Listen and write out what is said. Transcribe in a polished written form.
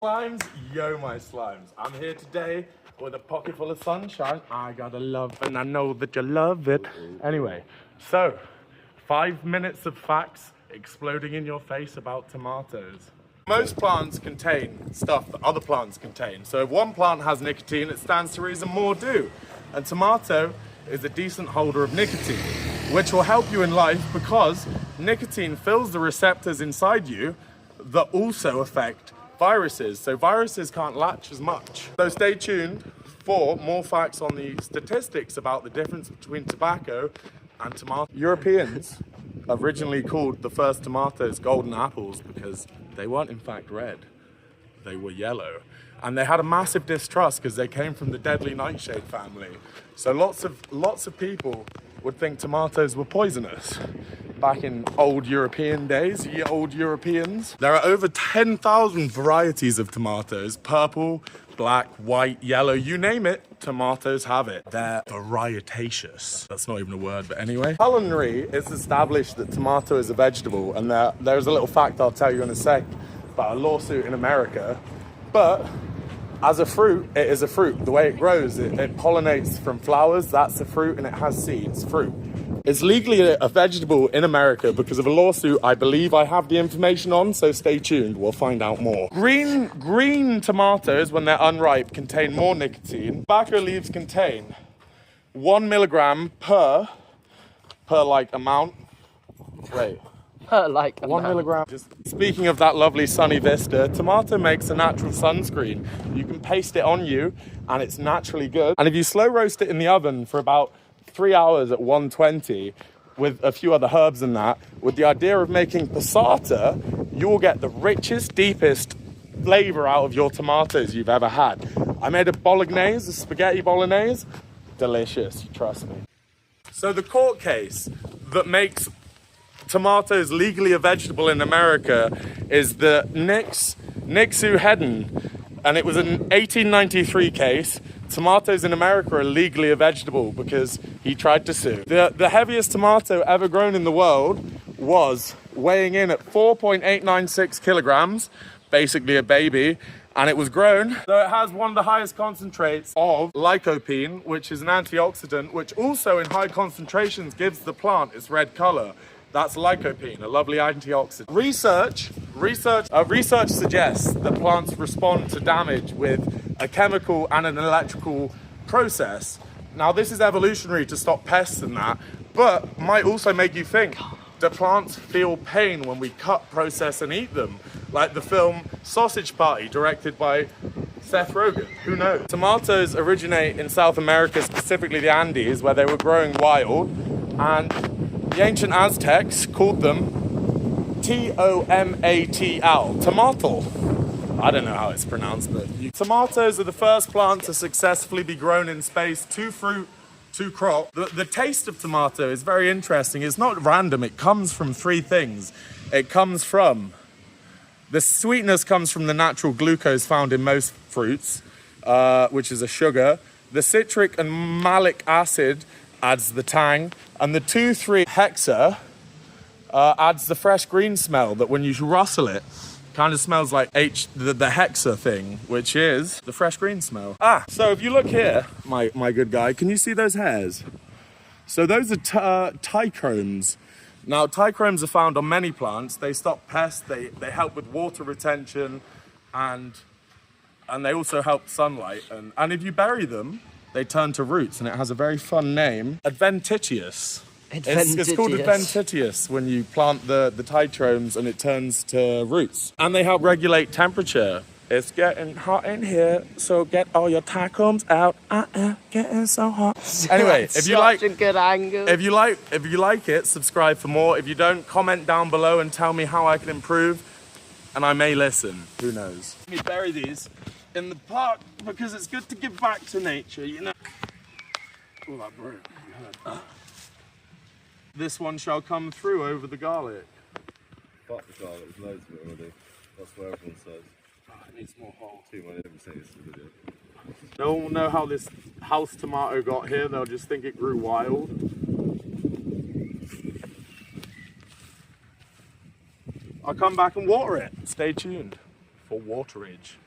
Slimes, yo my slimes. I'm here today with a pocket full of sunshine. I gotta love and I know that you love it. Anyway, so 5 minutes of facts exploding in your face about tomatoes. Most plants contain stuff that other plants contain. So if one plant has nicotine, it stands to reason more do. And tomato is a decent holder of nicotine, which will help you in life because nicotine fills the receptors inside you that also affect viruses. So viruses can't latch as much. So stay tuned for more facts on the statistics about the difference between tobacco and tomato. Europeans originally called the first tomatoes golden apples because they weren't in fact red, they were yellow. And they had a massive distrust because they came from the deadly nightshade family. So lots of people would think tomatoes were poisonous. Back in old European days, ye old Europeans. There are over 10,000 varieties of tomatoes. Purple, black, white, yellow, you name it, tomatoes have it. They're varietaceous. That's not even a word, but anyway. Culinary, it's established that tomato is a vegetable, and there's a little fact I'll tell you in a sec about a lawsuit in America. But as a fruit, it is a fruit. The way it grows, it pollinates from flowers, that's a fruit, and it has seeds, fruit. It's legally a vegetable in America because of a lawsuit I believe I have the information on, so stay tuned, we'll find out more. Green tomatoes, when they're unripe, contain more nicotine. Tobacco leaves contain 1 milligram per like amount. Wait. Per like amount. 1 milligram. Just speaking of that lovely sunny vista, tomato makes a natural sunscreen. You can paste it on you and it's naturally good. And if you slow roast it in the oven for about 3 hours at 120 with a few other herbs and that, with the idea of making passata, you will get the richest, deepest flavor out of your tomatoes you've ever had. I made a bolognese, a spaghetti bolognese. Delicious, you trust me. So the court case that makes tomatoes legally a vegetable in America is the Nixu Hedden, and it was an 1893 case. Tomatoes in America are legally a vegetable because he tried to sue. The heaviest tomato ever grown in the world was weighing in at 4.896 kilograms, basically a baby, and it was grown. So it has one of the highest concentrates of lycopene, which is an antioxidant, which also in high concentrations gives the plant its red color. That's lycopene, a lovely antioxidant. Research suggests that plants respond to damage with a chemical and an electrical process. Now this is evolutionary to stop pests and that, but might also make you think, do plants feel pain when we cut, process and eat them? Like the film Sausage Party, directed by Seth Rogen, who knows? Tomatoes originate in South America, specifically the Andes, where they were growing wild, and the ancient Aztecs called them T-O-M-A-T-L, tomatal. I don't know how it's pronounced, but tomatoes are the first plant to successfully be grown in space to fruit, to crop. The taste of tomato is very interesting. It's not random. It comes from three things. The sweetness comes from the natural glucose found in most fruits, which is a sugar. The citric and malic acid adds the tang, and the 2,3-hexa adds the fresh green smell that when you rustle it, kind of smells like the hexa thing, which is the fresh green smell. So if you look here, my good guy, can you see those hairs? So those are trichomes. Now trichomes are found on many plants. They stop pests, they help with water retention, and they also help sunlight. And if you bury them, they turn to roots, and it has a very fun name, adventitious. It's called adventitious when you plant the trichomes and it turns to roots. And they help regulate temperature. It's getting hot in here, so get all your trichomes out. Getting so hot. Anyway, if you like, a good angle. if you like it, subscribe for more. If you don't, comment down below and tell me how I can improve, and I may listen. Who knows? Let me bury these in the park because it's good to give back to nature, you know. Oh, that broke. This one shall come through over the garlic. Fuck the garlic, there's loads of it already. That's what everyone says. It needs more holes. Too many, never say this video. No one will know how this house tomato got here, they'll just think it grew wild. I'll come back and water it. Stay tuned for waterage.